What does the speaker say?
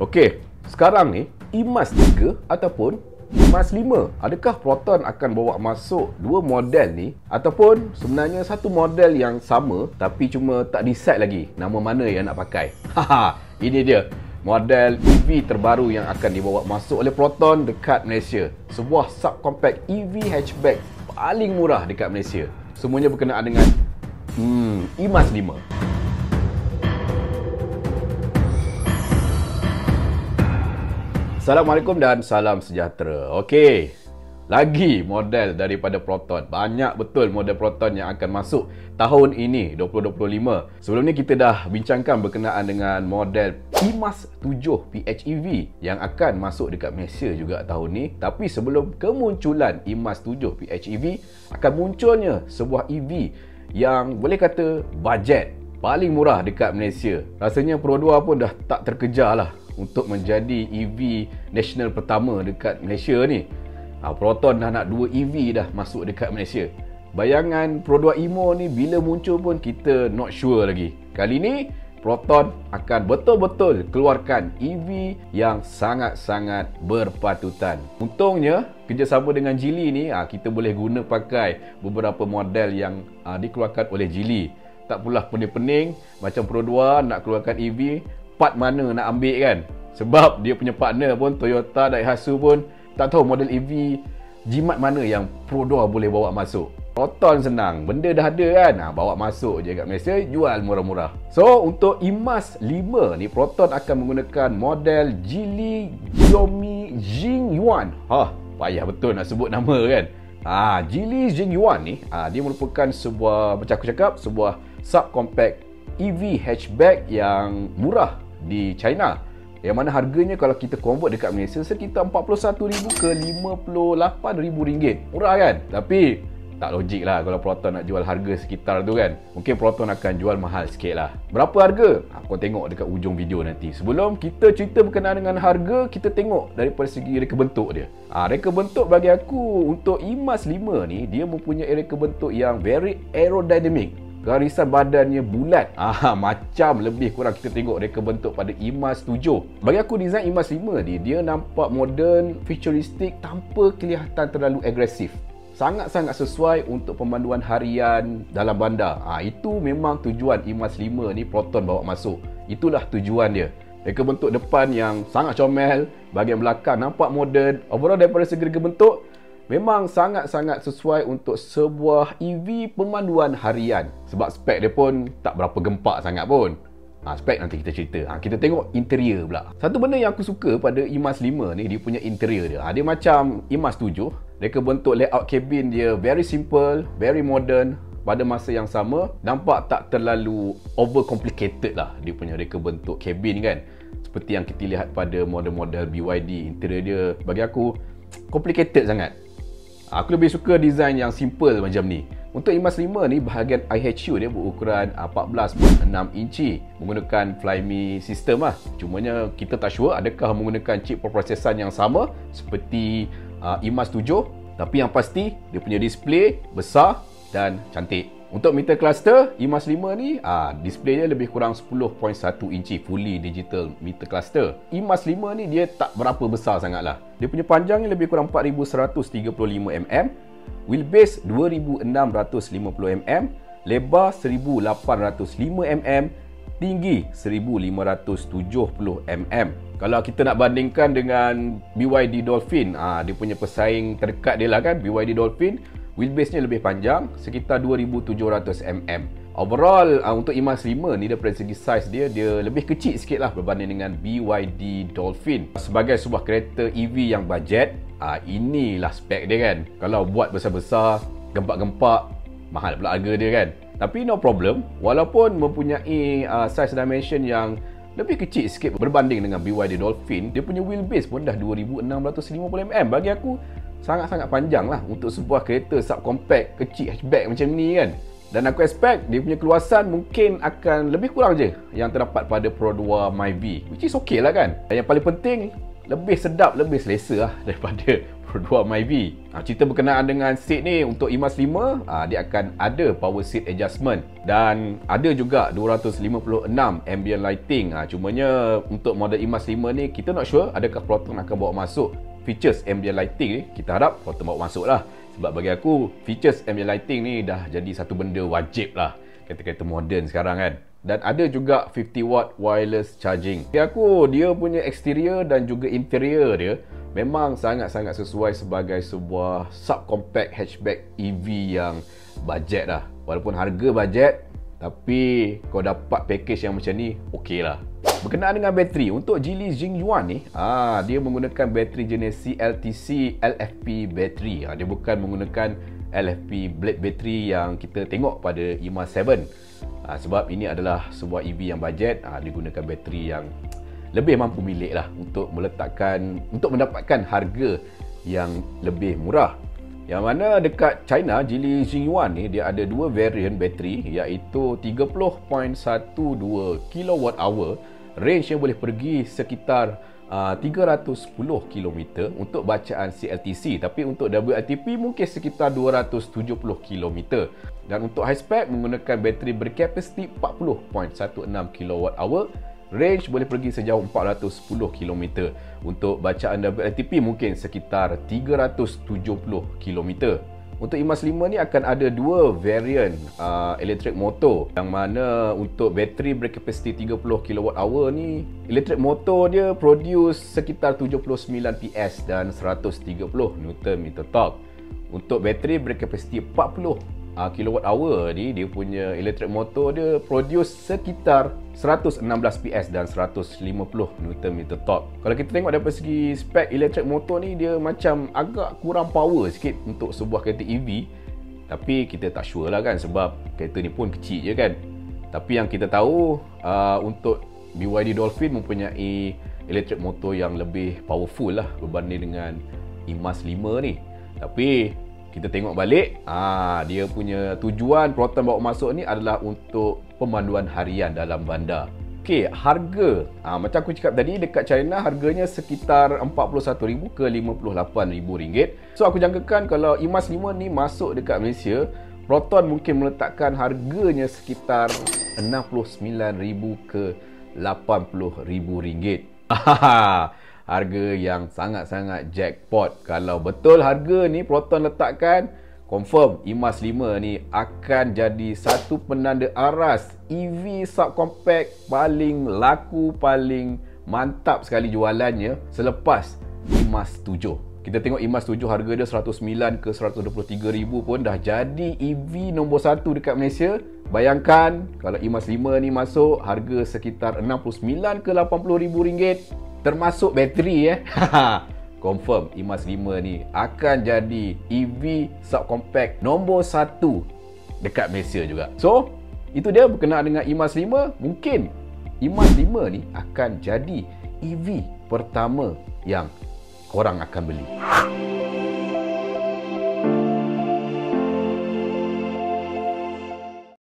Okey, sekarang ni eMAS 3 ataupun eMAS 5, adakah Proton akan bawa masuk dua model ni ataupun sebenarnya satu model yang sama tapi cuma tak decide lagi nama mana yang nak pakai? Haha, ini dia model EV terbaru yang akan dibawa masuk oleh Proton dekat Malaysia. Sebuah subcompact EV hatchback paling murah dekat Malaysia. Semuanya berkenaan dengan eMAS 5. Assalamualaikum dan salam sejahtera. Okey, lagi model daripada Proton. Banyak betul model Proton yang akan masuk tahun ini 2025. Sebelum ni kita dah bincangkan berkenaan dengan model eMAS 7 PHEV yang akan masuk dekat Malaysia juga tahun ni. Tapi sebelum kemunculan eMAS 7 PHEV, akan munculnya sebuah EV yang boleh kata bajet paling murah dekat Malaysia. Rasanya Pro 2 pun dah tak terkejar lah untuk menjadi EV nasional pertama dekat Malaysia ni. Proton dah nak 2 EV dah masuk dekat Malaysia. Bayangan Pro 2 Emo ni bila muncul pun kita not sure lagi. Kali ni Proton akan betul-betul keluarkan EV yang sangat-sangat berpatutan. Untungnya kerjasama dengan Geely ni kita boleh guna pakai beberapa model yang dikeluarkan oleh Geely. Tak pula pening-pening macam Pro 2 nak keluarkan EV, part mana nak ambil kan. Sebab dia punya partner pun Toyota, Daihatsu pun tak tahu model EV jimat mana yang Pro 2 boleh bawa masuk. Proton senang, benda dah ada kan, bawa masuk je kat Malaysia, jual murah-murah. So untuk eMAS 5 ni Proton akan menggunakan model Geely Xiaomi Jingyuan. Payah betul nak sebut nama kan. Geely Jingyuan ni dia merupakan sebuah, macam aku cakap, sebuah subcompact EV hatchback yang murah di China, yang mana harganya kalau kita convert dekat Malaysia sekitar RM41,000 ke RM58,000. Murah kan? Tapi tak logik lah kalau Proton nak jual harga sekitar tu kan. Mungkin Proton akan jual mahal sikit lah. Berapa harga? Kau tengok dekat ujung video nanti. Sebelum kita cerita berkenaan dengan harga, kita tengok daripada segi reka bentuk dia. Reka bentuk bagi aku untuk eMAS 5 ni, dia mempunyai reka bentuk yang very aerodynamic. Garisan badannya bulat. Macam lebih kurang kita tengok reka bentuk pada eMAS 7. Bagi aku design eMAS 5 ni, dia nampak modern, futuristik tanpa kelihatan terlalu agresif. Sangat-sangat sesuai untuk pemanduan harian dalam bandar. Itu memang tujuan eMAS 5 ni Proton bawa masuk. Itulah tujuan dia. Reka bentuk depan yang sangat comel, bahagian belakang nampak moden. Overall daripada segi reka bentuk memang sangat-sangat sesuai untuk sebuah EV pemanduan harian. Sebab spek dia pun tak berapa gempak sangat pun. Spek nanti kita cerita. Kita tengok interior pula. Satu benda yang aku suka pada eMAS 5 ni, dia punya interior dia. Dia macam eMAS 7. Reka bentuk layout cabin dia very simple, very modern. Pada masa yang sama, nampak tak terlalu over complicated lah dia punya reka bentuk cabin kan. Seperti yang kita lihat pada model-model BYD, interior dia bagi aku complicated sangat. Aku lebih suka design yang simple macam ni. Untuk eMAS 5 ni, bahagian IHU dia berukuran 14.6 inci menggunakan Flyme system lah. Cumanya kita tak sure adakah menggunakan chip perprosesan yang sama seperti eMAS 7. Tapi yang pasti dia punya display besar dan cantik. Untuk meter cluster eMAS 5 ni, display dia lebih kurang 10.1 inci fully digital meter cluster. eMAS 5 ni dia tak berapa besar sangat lah. Dia punya panjangnya lebih kurang 4135 mm, wheelbase 2650 mm, lebar 1805 mm, tinggi 1570 mm. Kalau kita nak bandingkan dengan BYD Dolphin, dia punya pesaing terdekat dia lah kan, BYD Dolphin, wheelbase-nya lebih panjang, sekitar 2700 mm. Overall, untuk eMAS 5 ni daripada segi size dia lebih kecil sikit lah berbanding dengan BYD Dolphin. Sebagai sebuah kereta EV yang bajet, inilah spek dia kan. Kalau buat besar-besar, gempak-gempak, mahal pula harga dia kan. Tapi no problem, walaupun mempunyai size dimension yang lebih kecil sikit berbanding dengan BYD Dolphin, dia punya wheelbase pun dah 2650 mm. Bagi aku sangat-sangat panjang lah untuk sebuah kereta subcompact kecil hatchback macam ni kan. Dan aku expect dia punya keluasan mungkin akan lebih kurang je yang terdapat pada Pro 2 Myvi, which is okay lah kan. Dan yang paling penting, lebih sedap, lebih selesa lah daripada Pro 2 Myvi. Cerita berkenaan dengan seat ni, untuk IMAX 5 dia akan ada power seat adjustment dan ada juga 256 ambient lighting. Cumanya untuk model IMAX 5 ni kita not sure adakah Proton akan bawa masuk features ambient lighting ni. Kita harap Proton bawa masuk lah, sebab bagi aku features ambient lighting ni dah jadi satu benda wajib lah kereta-kereta moden sekarang kan. Dan ada juga 50 watt wireless charging. Bagi aku, dia punya exterior dan juga interior dia memang sangat-sangat sesuai sebagai sebuah subcompact hatchback EV yang bajet lah. Walaupun harga bajet, tapi kau dapat package yang macam ni, okey lah. Berkenaan dengan bateri, untuk Geely Jingyuan ni, dia menggunakan bateri jenis CLTC LFP battery. Dia bukan menggunakan LFP blade battery yang kita tengok pada IMAX 7. Sebab ini adalah sebuah EV yang bajet, dia gunakan bateri yang lebih mampu milik lah untuk mendapatkan harga yang lebih murah. Yang mana dekat China, Geely Jingyuan ni dia ada dua variant bateri, iaitu 30.12 kWh, range yang boleh pergi sekitar 310 km untuk bacaan CLTC, tapi untuk WLTP mungkin sekitar 270 km. Dan untuk high spec menggunakan bateri berkapasiti 40.16 kWh, range boleh pergi sejauh 410 km. Untuk bacaan WLTP mungkin sekitar 370 km. Untuk IMAX 5 ni akan ada dua variant electric motor, yang mana untuk bateri berkapasiti 30 kWh ni, electric motor dia produce sekitar 79 PS dan 130 Nm torque. Untuk bateri berkapasiti 40 kWh ni, dia punya electric motor dia produce sekitar 116 PS dan 150 Nm torque. Kalau kita tengok daripada segi spek electric motor ni, dia macam agak kurang power sikit untuk sebuah kereta EV. Tapi kita tak sure lah kan, sebab kereta ni pun kecil je kan. Tapi yang kita tahu, untuk BYD Dolphin mempunyai electric motor yang lebih powerful lah berbanding dengan IMAX 5 ni. Tapi kita tengok balik, dia punya tujuan Proton bawa masuk ni adalah untuk pemanduan harian dalam bandar. Okey, harga. Macam aku cakap tadi, dekat China harganya sekitar RM41,000 ke RM58,000. So aku jangkakan kalau IMAX 5 ni masuk dekat Malaysia, Proton mungkin meletakkan harganya sekitar RM69,000 ke RM80,000. Harga yang sangat-sangat jackpot. Kalau betul harga ni Proton letakkan, confirm IMAX 5 ni akan jadi satu penanda aras EV subcompact paling laku, paling mantap sekali jualannya selepas IMAX 7. Kita tengok IMAX 7 harga dia 109 ke 123,000 pun dah jadi EV nombor 1 dekat Malaysia. Bayangkan kalau IMAX 5 ni masuk, harga sekitar 69 ke 80,000 ringgit. Termasuk bateri confirm IMAX 5 ni akan jadi EV subcompact nombor 1 dekat Malaysia juga. So, itu dia berkenaan dengan IMAX 5. Mungkin IMAX 5 ni akan jadi EV pertama yang korang akan beli.